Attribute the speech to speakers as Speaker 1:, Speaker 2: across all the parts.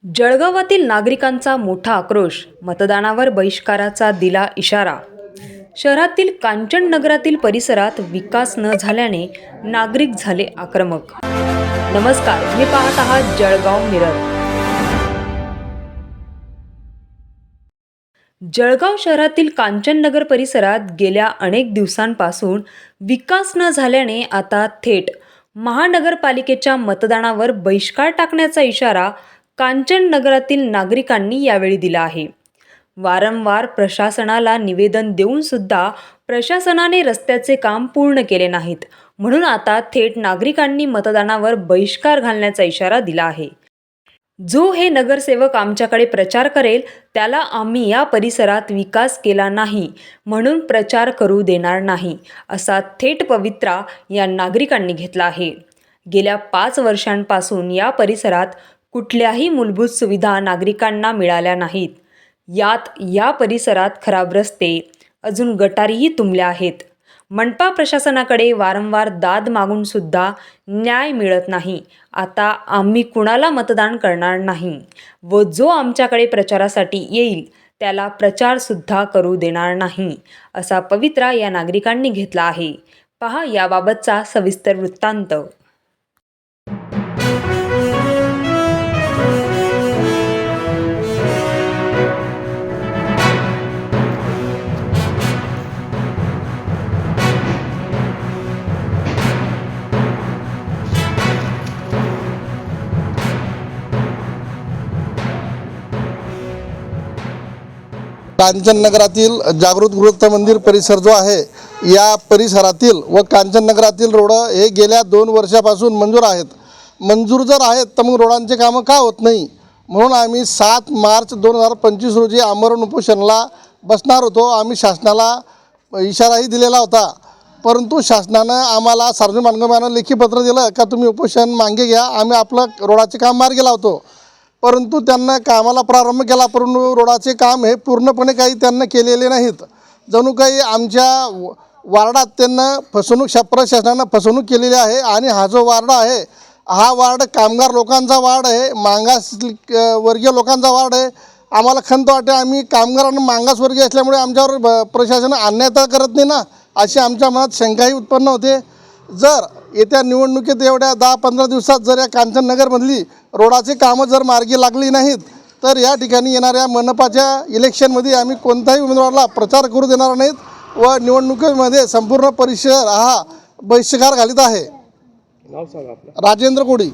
Speaker 1: जळगावातील नागरिकांचा मोठा आक्रोश, मतदानावर बहिष्काराचा दिला इशारा। शहरातील कांचन नगरातील परिसरात विकास न झाल्याने नागरिक झाले आक्रमक। नमस्कार, मी पाहत आहात जळगाव मिरर। जळगाव शहरातील कांचन नगर परिसरात गेल्या अनेक दिवसांपासून विकास न झाल्याने आता थेट महानगरपालिकेच्या मतदानावर बहिष्कार टाकण्याचा इशारा कांचन नगरातील नागरिकांनी यावेळी दिला आहे। वारंवार प्रशासनाला निवेदन देऊन सुद्धा प्रशासनाने रस्त्याचे काम पूर्ण केले नाहीत, म्हणून आता थेट नागरिकांनी मतदानावर बहिष्कार घालण्याचा इशारा दिला आहे। जो हे नगरसेवक आमच्याकडे प्रचार करेल त्याला आम्ही या परिसरात विकास केला नाही म्हणून प्रचार करू देणार नाही, असा थेट पवित्रा या नागरिकांनी घेतला आहे। गेल्या 5 वर्षांपासून या परिसरात कुठल्याही मूलभूत सुविधा नागरिकांना मिळाल्या नाहीत। यात या परिसरात खराब रस्ते, अजून गटारीही तुंबल्या आहेत। मनपा प्रशासनाकडे वारंवार दाद मागून सुद्धा न्याय मिळत नाही। आता आम्ही कुणाला मतदान करणार नाही व जो आमच्याकडे प्रचारासाठी येईल त्याला प्रचार सुद्धा करू देणार नाही, असा पवित्रा या नागरिकांनी घेतला आहे। पहा याबाबतचा सविस्तर वृत्तांत।
Speaker 2: कांचन नगरातील जागृत गृह मंदिर परिसर जो आहे, या परिसरातील व कांचन नगरातील रोड हे गेल्या 2 वर्षापासून मंजूर आहेत। मंजूर जर आहेत तर मग रोडांचे कामं का होत नाही, म्हणून आम्ही 7 मार्च 2025 रोजी आमरण उपोषणाला बसणार होतो। आम्ही शासनाला इशाराही दिलेला होता, परंतु शासनानं आम्हाला सार्वजनिक बांधकामानं लेखी पत्र दिलं का तुम्ही उपोषण मागे घ्या, आम्ही आपलं रोडाचे काम मार्गी लावतो। परंतु त्यांना कामाला प्रारंभ केला, परंतु रोडाचे काम हे पूर्णपणे काही त्यांना केलेले नाहीत। जणू काही आमच्या वार्डात त्यांना प्रशासनानं फसवणूक केलेली आहे। आणि हा जो वार्ड आहे, हा वार्ड कामगार लोकांचा वार्ड आहे, मागास वर्गीय लोकांचा वार्ड आहे। आम्हाला खंत वाटते, आम्ही कामगारांना मागासवर्गीय असल्यामुळे आमच्यावर प्रशासन अन्याय तर करत नाही ना, अशी आमच्या मनात शंकाही उत्पन्न होते। जर येत्या निवडणुकीत एवढ्या 10-15 दिवसात जर या कांचन नगरमधली रोडाचे कामं जर मार्गी लागली नाहीत तर या ठिकाणी येणाऱ्या मनपाच्या इलेक्शनमध्ये आम्ही कोणत्याही उमेदवाराला प्रचार करू देणार नाहीत व निवडणुकीमध्ये संपूर्ण परिसर हा बहिष्कार घालीत आहे।
Speaker 3: नाव सांगा आपलं।
Speaker 2: राजेंद्र कोडी।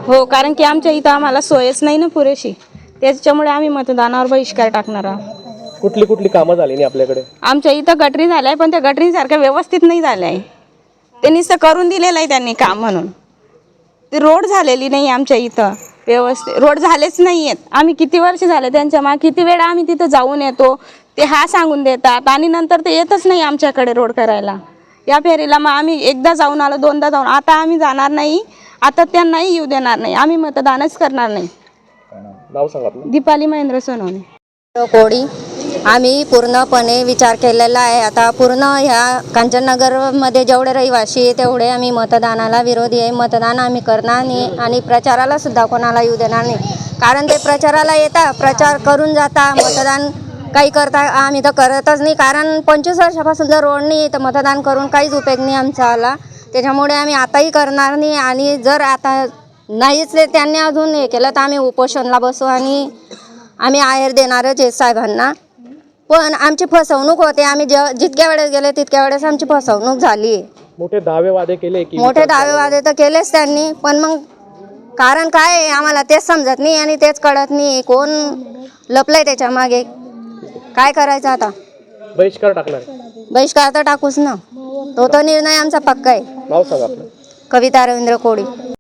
Speaker 4: हो, कारण की आमच्या इथं आम्हाला सोयच नाही ना पुरेशी, त्याच्यामुळे आम्ही मतदानावर बहिष्कार टाकणार आहोत।
Speaker 3: कुठली कामं झाली नाही आपल्याकडे?
Speaker 4: आमच्या इथं गटरी झाल्या, पण त्या गटरीसारख्या व्यवस्थित नाही झाल्या आहे। ते नुसतं करून दिलेलं आहे त्यांनी काम म्हणून। ते रोड झालेली नाही आमच्या इथं व्यवस्थित, रोड झालेच नाही आहेत। आम्ही किती वर्ष झाले त्यांच्या मागे, किती वेळा आम्ही तिथं जाऊन येतो, ते हा सांगून देतात आणि नंतर ते येतच नाही आमच्याकडे रोड करायला। या फेरीला मग आम्ही एकदा जाऊन आलो, 2दा जाऊन, आता आम्ही जाणार नाही, आता त्यांनाही येऊ देणार नाही, आम्ही मतदानच करणार नाही।
Speaker 3: नाव सांगा आपलं।
Speaker 4: दीपाली महेंद्र सोनवणे
Speaker 5: कोडी। आम्ही पूर्णपणे विचार केलेला आहे। आता पूर्ण ह्या कांचननगरमध्ये जेवढे रहिवासी आहे तेवढे आम्ही मतदानाला विरोधी आहे। मतदान आम्ही करणार नाही आणि प्रचाराला सुद्धा कोणाला येऊ देणार नाही, कारण ते प्रचाराला येता, प्रचार करून जाता, मतदान काही करता आम्ही तर करतच नाही। कारण 25 वर्षापासून जर रोड नाही तर मतदान करून काहीच उपयोग नाही आमचावाला, त्याच्यामुळे आम्ही आताही करणार नाही। आणि जर आता नाहीच त्यांनी अजून हे केलं तर आम्ही उपोषणला बसू आणि आम्ही आहेर देणारच आहे साहेबांना। पण आमची फसवणूक होते, आम्ही जितक्या वेळेस गेले तितक्या वेळेस आमची फसवणूक झाली।
Speaker 3: मोठे दावे वादे केले की?
Speaker 5: मोठे दावे वादे तर केलेच त्यांनी, पण मग कारण काय आहे आम्हाला तेच समजत नाही आणि तेच कळत नाही, कोण लपलंय त्याच्या मागे, काय करायचं आता?
Speaker 3: बहिष्कार टाकणार?
Speaker 5: बहिष्कार तर टाकूच ना, तो निर्णय आमचा पक्का आहे।
Speaker 3: नाव सांगा आपलं।
Speaker 5: कविता रवींद्र कोडी।